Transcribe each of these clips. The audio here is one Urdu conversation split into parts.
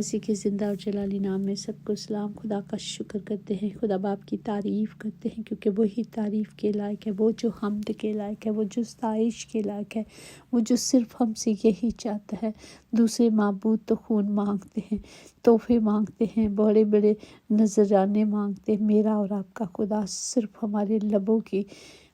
مسیح کے زندہ اور جلالی نام میں سب کو سلام۔ خدا کا شکر کرتے ہیں، خدا باپ کی تعریف کرتے ہیں، کیونکہ وہی تعریف کے لائق ہے، وہ جو حمد کے لائق ہے، وہ جو ستائش کے لائق ہے، وہ جو صرف ہم سے یہی چاہتا ہے۔ دوسرے معبود تو خون مانگتے ہیں، تحفے مانگتے ہیں، بڑے بڑے نذرانے مانگتے ہیں۔ میرا اور آپ کا خدا صرف ہمارے لبوں کی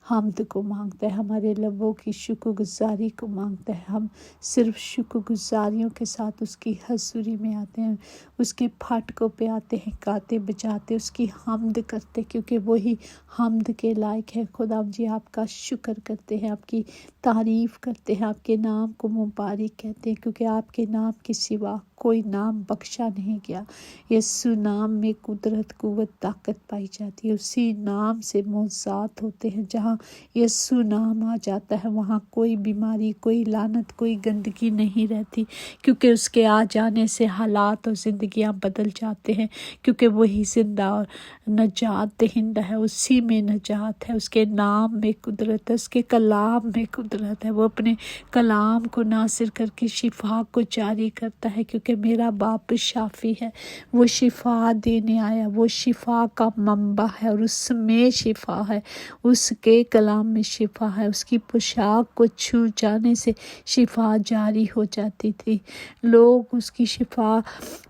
حمد کو مانگتا ہے، ہمارے لبوں کی شکر گزاری کو مانگتا ہے۔ ہم صرف شکر گزاریوں کے ساتھ اس کی حضوری میں آتے ہیں، اس کے پھاٹکوں پہ آتے ہیں، گاتے بجاتے اس کی حمد کرتے، کیونکہ وہی حمد کے لائق ہے۔ خدا جی آپ کا شکر کرتے ہیں، آپ کی تعریف کرتے ہیں، آپ کے نام کو مبارک کہتے ہیں، کیونکہ آپ کے نام کے سوا کوئی نام بخشا نہیں گیا۔ یسوع نام میں قدرت، قوت، طاقت پائی جاتی ہے۔ اسی نام سے معجزات ہوتے ہیں۔ جہاں یسوع نام آ جاتا ہے وہاں کوئی بیماری، کوئی لعنت، کوئی گندگی نہیں رہتی، کیونکہ اس کے آ جانے سے حالات اور زندگیاں بدل جاتے ہیں، کیونکہ وہی زندہ اور نجات دہندہ ہے۔ اسی میں نجات ہے، اس کے نام میں قدرت ہے، اس کے کلام میں قدرت ہے۔ وہ اپنے کلام کو ناصر کر کے شفا کو جاری کرتا ہے، کیونکہ میرا باپ شافی ہے، وہ شفا دینے آیا، وہ شفا کا منبع ہے، اور اس میں شفا ہے، اس کے کلام میں شفا ہے۔ اس کی پوشاک کو چھو جانے سے شفا جاری ہو جاتی تھی۔ لوگ اس کی شفا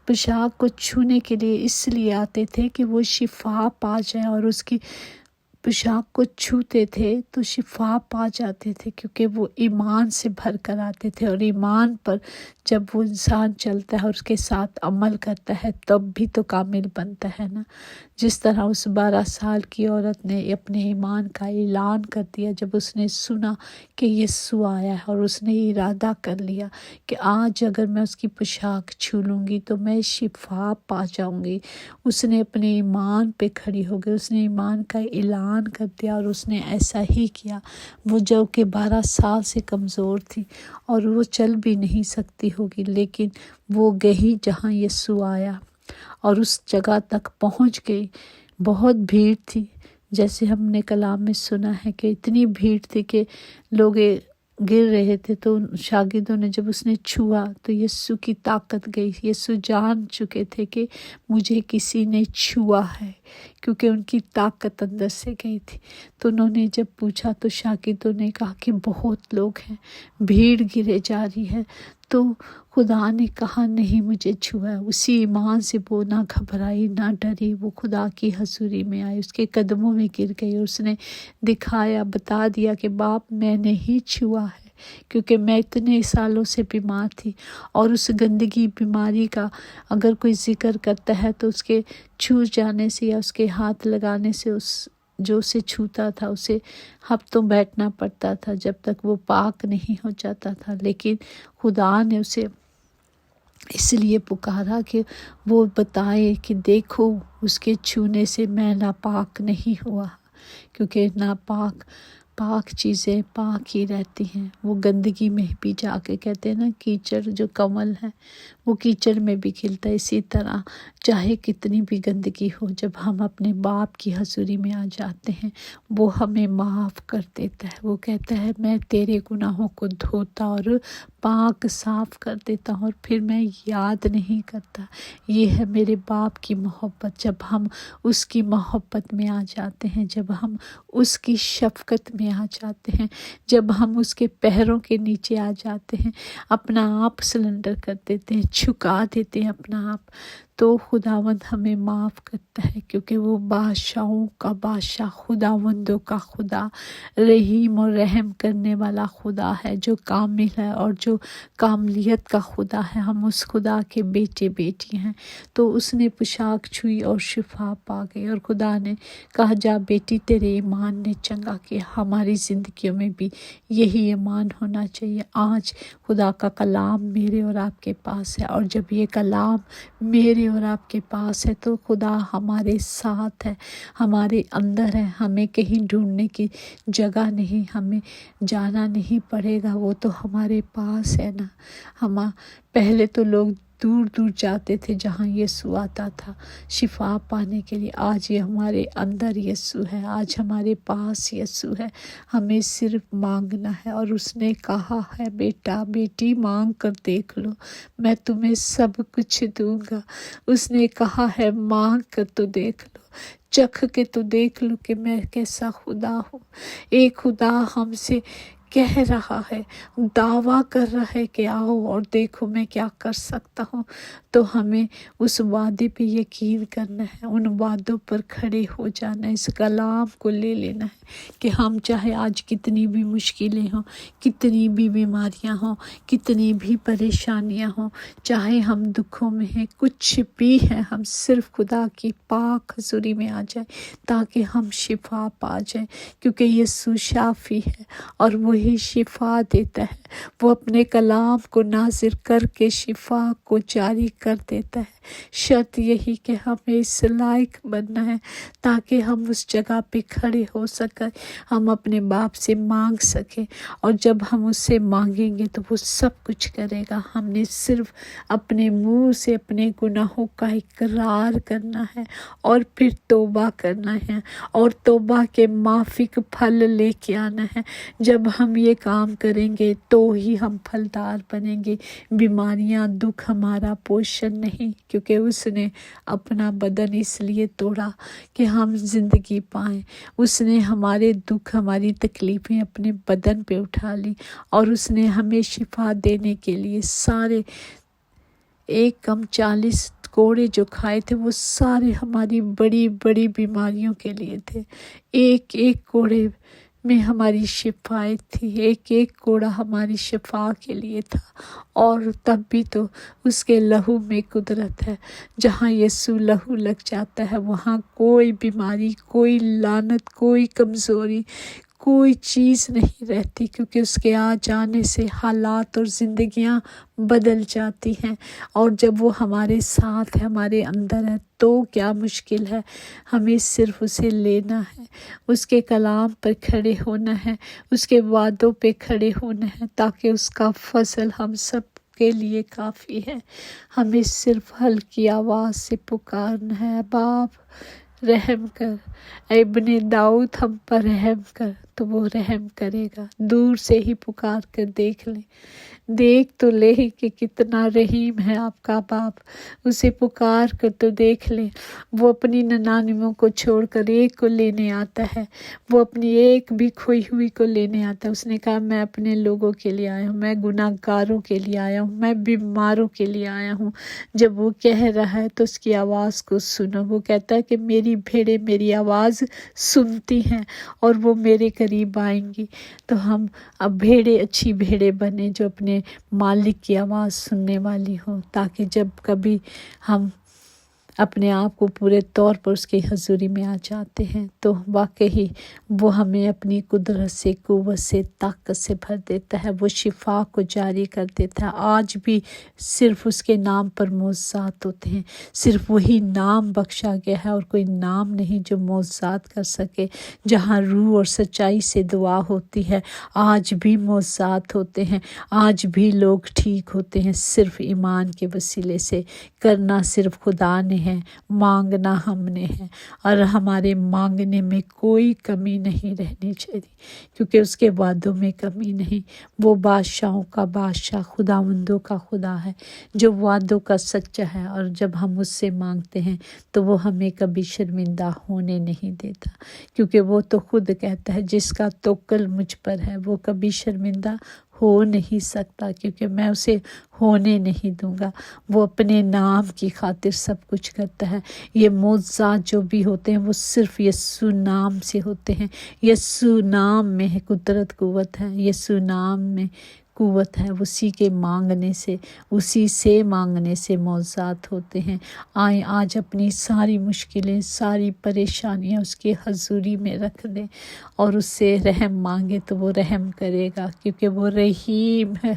پوشاک کو چھونے کے لیے اس لیے آتے تھے کہ وہ شفا پا جائیں، اور اس کی پوشاک کو چھوتے تھے تو شفا پا جاتے تھے، کیونکہ وہ ایمان سے بھر کر آتے تھے، اور ایمان پر جب وہ انسان چلتا ہے اور اس کے ساتھ عمل کرتا ہے تب بھی تو کامل بنتا ہے نا۔ جس طرح اس 12 سال کی عورت نے اپنے ایمان کا اعلان کر دیا جب اس نے سنا کہ یسوع آیا ہے، اور اس نے ارادہ کر لیا کہ آج اگر میں اس کی پوشاک چھو لوں گی تو میں شفا پا جاؤں گی۔ اس نے اپنے ایمان پہ کھڑی ہو گئی، اس نے ایمان کا اعلان کر دیا، اور اس نے ایسا ہی کیا۔ وہ جو کہ 12 سال سے کمزور تھی اور وہ چل بھی نہیں سکتی ہوگی، لیکن وہ گئی جہاں یسوع آیا اور اس جگہ تک پہنچ گئی۔ بہت بھیڑ تھی، جیسے ہم نے کلام میں سنا ہے کہ اتنی بھیڑ تھی کہ لوگ گر رہے تھے، تو شاگردوں نے جب اس نے چھوا تو یسوع کی طاقت گئی۔ یسوع جان چکے تھے کہ مجھے کسی نے چھوا ہے، کیونکہ ان کی طاقت اندر سے گئی تھی۔ تو انہوں نے جب پوچھا تو شاگردوں نے کہا کہ بہت لوگ ہیں، بھیڑ گرے جا رہی ہے۔ تو خدا نے کہا نہیں، مجھے چھوا ہے۔ اسی ایمان سے وہ نہ گھبرائی نہ ڈری، وہ خدا کی حضوری میں آئی، اس کے قدموں میں گر گئی، اور اس نے دکھایا، بتا دیا کہ باپ میں نے ہی چھوا ہے، کیونکہ میں اتنے سالوں سے بیمار تھی۔ اور اس گندگی بیماری کا اگر کوئی ذکر کرتا ہے تو اس کے چھو جانے سے یا اس کے ہاتھ لگانے سے جو اسے چھوتا تھا اسے ہفتوں بیٹھنا پڑتا تھا جب تک وہ پاک نہیں ہو جاتا تھا۔ لیکن خدا نے اسے اس لیے پکارا کہ وہ بتائے کہ دیکھو اس کے چھونے سے میں ناپاک نہیں ہوا، کیونکہ پاک چیزیں پاک ہی رہتی ہیں۔ وہ گندگی میں بھی جا کے کہتے ہیں نا، کیچڑ جو کمل ہے وہ کیچڑ میں بھی کھلتا ہے۔ اسی طرح چاہے کتنی بھی گندگی ہو، جب ہم اپنے باپ کی حضوری میں آ جاتے ہیں وہ ہمیں معاف کر دیتا ہے۔ وہ کہتا ہے میں تیرے گناہوں کو دھوتا اور پاک صاف کر دیتا ہوں، اور پھر میں یاد نہیں کرتا۔ یہ ہے میرے باپ کی محبت۔ جب ہم اس کی محبت میں آ جاتے ہیں، جب ہم اس کی شفقت میں آ جاتے ہیں، جب ہم اس کے پیروں کے نیچے آ جاتے ہیں، اپنا آپ سلنڈر کر دیتے ہیں، جھکا دیتے ہیں اپنا آپ، تو خداوند ہمیں معاف کرتا ہے، کیونکہ وہ بادشاہوں کا بادشاہ، خداوندوں کا خدا، رحیم اور رحم کرنے والا خدا ہے، جو کامل ہے اور جو کاملیت کا خدا ہے۔ ہم اس خدا کے بیٹے بیٹی ہیں۔ تو اس نے پوشاک چھوئی اور شفا پا گئی، اور خدا نے کہا جا بیٹی تیرے ایمان نے چنگا کیا۔ ہماری زندگیوں میں بھی یہی ایمان ہونا چاہیے۔ آج خدا کا کلام میرے اور آپ کے پاس ہے، اور جب یہ کلام میرے اور آپ کے پاس ہے تو خدا ہمارے ساتھ ہے، ہمارے اندر ہے۔ ہمیں کہیں ڈھونڈنے کی جگہ نہیں، ہمیں جانا نہیں پڑے گا، وہ تو ہمارے پاس ہے نا۔ پہلے تو لوگ دور دور جاتے تھے جہاں یسوع آتا تھا شفا پانے کے لیے۔ آج یہ ہمارے اندر یسوع ہے، آج ہمارے پاس یسوع ہے، ہمیں صرف مانگنا ہے۔ اور اس نے کہا ہے بیٹا بیٹی مانگ کر دیکھ لو، میں تمہیں سب کچھ دوں گا۔ اس نے کہا ہے مانگ کر تو دیکھ لو، چکھ کے تو دیکھ لو کہ میں کیسا خدا ہوں۔ ایک خدا ہم سے کہہ رہا ہے، دعویٰ کر رہا ہے کہ آؤ اور دیکھو میں کیا کر سکتا ہوں۔ تو ہمیں اس وعدے پہ یقین کرنا ہے، ان وعدوں پر کھڑے ہو جانا ہے، اس کلام کو لے لینا ہے کہ ہم چاہے آج کتنی بھی مشکلیں ہوں، کتنی بھی بیماریاں ہوں، کتنی بھی پریشانیاں ہوں، چاہے ہم دکھوں میں ہیں، کچھ بھی ہیں، ہم صرف خدا کی پاک حضوری میں آ جائیں تاکہ ہم شفا پا جائیں، کیونکہ یسوع شافی ہے اور وہی شفا دیتا ہے۔ وہ اپنے کلام کو نازل کر کے شفا کو جاری کر دیتا ہے۔ شرط یہی کہ ہمیں اس لائق بننا ہے تاکہ ہم اس جگہ پہ کھڑے ہو سکیں، ہم اپنے باپ سے مانگ سکیں، اور جب ہم اس سے مانگیں گے تو وہ سب کچھ کرے گا۔ ہم نے صرف اپنے منہ سے اپنے گناہوں کا اقرار کرنا ہے اور پھر توبہ کرنا ہے اور توبہ کے مافک پھل لے کے آنا ہے۔ جب ہم یہ کام کریں گے تو ہی ہم پھلدار بنیں گے۔ بیماریاں دکھ ہمارا پوشن نہیں، کیونکہ اس نے اپنا بدن اس لیے توڑا کہ ہم زندگی پائیں۔ اس نے ہمارے دکھ ہماری تکلیفیں اپنے بدن پہ اٹھا لی، اور اس نے ہمیں شفا دینے کے لیے سارے 40 کوڑے جو کھائے تھے وہ سارے ہماری بڑی بڑی بیماریوں کے لیے تھے۔ ایک کوڑے میں ہماری شفایت تھی، ایک کوڑا ہماری شفا کے لیے تھا، اور تب بھی تو اس کے لہو میں قدرت ہے۔ جہاں یسوع لہو لگ جاتا ہے وہاں کوئی بیماری، کوئی لعنت، کوئی کمزوری، کوئی چیز نہیں رہتی، کیونکہ اس کے آ جانے سے حالات اور زندگیاں بدل جاتی ہیں۔ اور جب وہ ہمارے ساتھ ہے، ہمارے اندر ہے، تو کیا مشکل ہے؟ ہمیں صرف اسے لینا ہے، اس کے کلام پر کھڑے ہونا ہے، اس کے وعدوں پہ کھڑے ہونا ہے، تاکہ اس کا فضل ہم سب کے لیے کافی ہے۔ ہمیں صرف ہلکی آواز سے پکارنا ہے، باپ رحم کر، اے ابن داؤد ہم پر رحم کر، تو وہ رحم کرے گا۔ دور سے ہی پکار کر دیکھ لیں، دیکھ تو لے کہ کتنا رحیم ہے آپ کا باپ۔ اسے پکار کر تو دیکھ لیں، وہ اپنی 99 کو چھوڑ کر ایک کو لینے آتا ہے، وہ اپنی ایک بھی کھوئی ہوئی کو لینے آتا ہے۔ اس نے کہا میں اپنے لوگوں کے لیے آیا ہوں، میں گناہ گاروں کے لیے آیا ہوں، میں بیماروں کے لیے آیا ہوں۔ جب وہ کہہ رہا ہے تو اس کی آواز کو سنو۔ وہ کہتا ہے کہ میری بھیڑیں میری آواز سنتی ہیں اور وہ میرے قریب آئیں گی۔ تو ہم اب بھیڑیں، اچھی بھیڑیں بنیں جو اپنے مالک کی آواز سننے والی ہوں، تاکہ جب کبھی ہم اپنے آپ کو پورے طور پر اس کی حضوری میں آ جاتے ہیں تو واقعی وہ ہمیں اپنی قدرت سے، قوت سے، طاقت سے بھر دیتا ہے، وہ شفا کو جاری کر دیتا ہے۔ آج بھی صرف اس کے نام پر معجزات ہوتے ہیں، صرف وہی نام بخشا گیا ہے اور کوئی نام نہیں جو معجزات کر سکے۔ جہاں روح اور سچائی سے دعا ہوتی ہے آج بھی معجزات ہوتے ہیں، آج بھی لوگ ٹھیک ہوتے ہیں، صرف ایمان کے وسیلے سے۔ کرنا صرف خدا نے ہے، مانگنا ہم نے ہے، اور ہمارے مانگنے میں کوئی کمی نہیں رہنی چاہیے، کیونکہ اس کے وعدوں میں کمی نہیں۔ وہ بادشاہوں کا بادشاہ، خداوندوں کا خدا ہے جو وعدوں کا سچا ہے، اور جب ہم اس سے مانگتے ہیں تو وہ ہمیں کبھی شرمندہ ہونے نہیں دیتا، کیونکہ وہ تو خود کہتا ہے جس کا توکل مجھ پر ہے وہ کبھی شرمندہ ہو نہیں سکتا، کیونکہ میں اسے ہونے نہیں دوں گا۔ وہ اپنے نام کی خاطر سب کچھ کرتا ہے۔ یہ معجزات جو بھی ہوتے ہیں وہ صرف یسوع نام سے ہوتے ہیں۔ یسوع نام میں ہے قدرت، قوت ہے، یسوع نام میں قوت ہے، اسی کے مانگنے سے، اسی سے مانگنے سے معجزات ہوتے ہیں۔ آئیں آج اپنی ساری مشکلیں، ساری پریشانیاں اس کی حضوری میں رکھ دیں اور اس سے رحم مانگے تو وہ رحم کرے گا، کیونکہ وہ رحیم ہے۔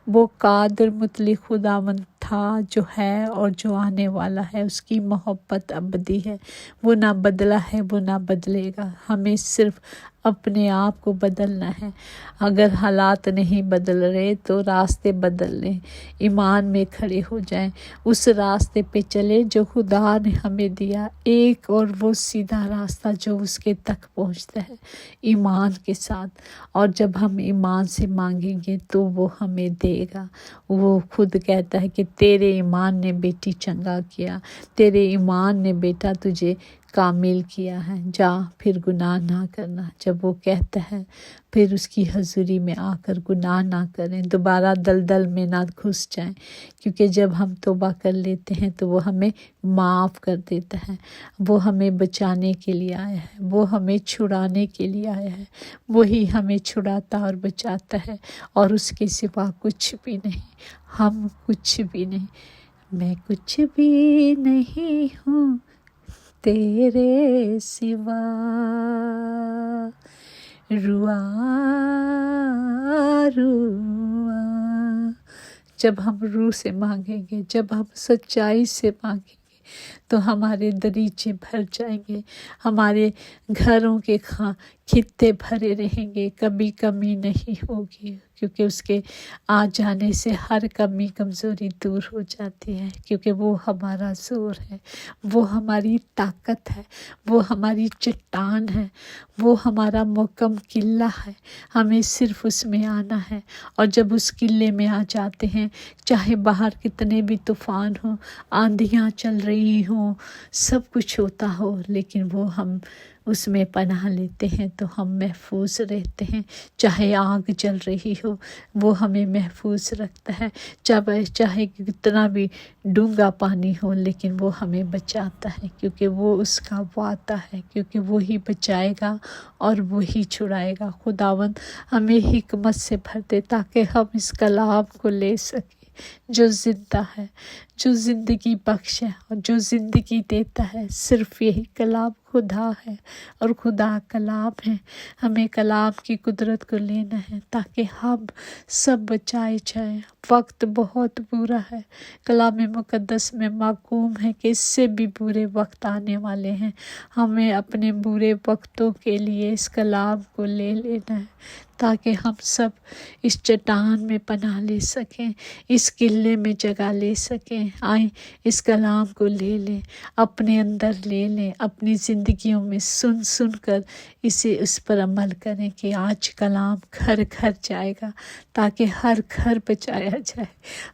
وہ قادر مطلق خداوند تھا، جو ہے اور جو آنے والا ہے۔ اس کی محبت ابدی ہے، وہ نہ بدلا ہے، وہ نہ بدلے گا۔ ہمیں صرف اپنے آپ کو بدلنا ہے۔ اگر حالات نہیں بدل رہے تو راستے بدل لیں، ایمان میں کھڑے ہو جائیں، اس راستے پہ چلے جو خدا نے ہمیں دیا، ایک اور وہ سیدھا راستہ جو اس کے تک پہنچتا ہے ایمان کے ساتھ۔ اور جب ہم ایمان سے مانگیں گے تو وہ ہمیں دے گا۔ وہ خود کہتا ہے کہ تیرے ایمان نے بیٹی چنگا کیا، تیرے ایمان نے بیٹا تجھے کامل کیا ہے، جا پھر گناہ نہ کرنا۔ جب وہ کہتا ہے پھر اس کی حضوری میں آ کر گناہ نہ کریں، دوبارہ دلدل میں نہ گھس جائیں، کیونکہ جب ہم توبہ کر لیتے ہیں تو وہ ہمیں معاف کر دیتا ہے۔ وہ ہمیں بچانے کے لیے آیا ہے، وہ ہمیں چھڑانے کے لیے آیا ہے، وہی ہمیں چھڑاتا اور بچاتا ہے، اور اس کے سوا کچھ بھی نہیں۔ ہم کچھ بھی نہیں، میں کچھ بھی نہیں ہوں تیرے سوا، روا روا۔ جب ہم روح سے مانگیں گے، جب ہم سچائی سے مانگیں گے تو ہمارے دریچے بھر جائیں گے، ہمارے گھروں کے خطے بھرے رہیں گے، کبھی کمی نہیں ہوگی، کیونکہ اس کے آ جانے سے ہر کمی کمزوری دور ہو جاتی ہے، کیونکہ وہ ہمارا زور ہے، وہ ہماری طاقت ہے، وہ ہماری چٹان ہے، وہ ہمارا محکم قلعہ ہے۔ ہمیں صرف اس میں آنا ہے، اور جب اس قلعے میں آ جاتے ہیں، چاہے باہر کتنے بھی طوفان ہوں، آندھیاں چل رہی ہوں، سب کچھ ہوتا ہو، لیکن وہ ہم اس میں پناہ لیتے ہیں تو ہم محفوظ رہتے ہیں۔ چاہے آگ جل رہی ہو وہ ہمیں محفوظ رکھتا ہے، چاہے کتنا بھی ڈونگا پانی ہو لیکن وہ ہمیں بچاتا ہے، کیونکہ وہ اس کا وعدہ ہے، کیونکہ وہی بچائے گا اور وہی چھڑائے گا۔ خداوند ہمیں حکمت سے بھر دے تاکہ ہم اس کلام کو لے سکیں جو زندہ ہے، جو زندگی بخش ہے، اور جو زندگی دیتا ہے۔ صرف یہی کلام خدا ہے اور خدا کلام ہے۔ ہمیں کلام کی قدرت کو لینا ہے تاکہ ہم سب بچائے جائیں۔ وقت بہت برا ہے، کلام مقدس میں محکوم ہے کہ اس سے بھی برے وقت آنے والے ہیں۔ ہمیں اپنے برے وقتوں کے لیے اس کلام کو لے لینا ہے تاکہ ہم سب اس چٹان میں پناہ لے سکیں، اس قلعے میں جگہ لے سکیں۔ آئیں اس کلام کو لے لیں، اپنے اندر لے لیں، اپنی زندگیوں میں سن کر اس پر عمل کریں کہ آج کلام گھر گھر جائے گا تاکہ ہر گھر بچایا جائے،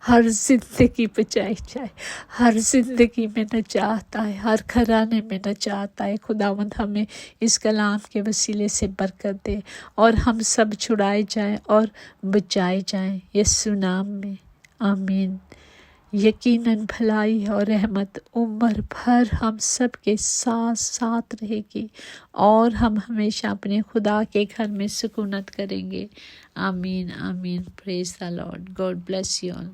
ہر زندگی بچائی جائے، ہر زندگی میں نجات آئے، ہر گھرانے میں نجات آئے۔ خداوند ہمیں اس کلام کے وسیلے سے برکت دے اور ہم سب چھڑائے جائیں اور بچائے جائیں یسوع نام میں، آمین۔ یقیناً بھلائی اور رحمت عمر بھر ہم سب کے ساتھ ساتھ رہے گی، اور ہم ہمیشہ اپنے خدا کے گھر میں سکونت کریں گے، آمین آمین۔ Praise the Lord, God bless you all.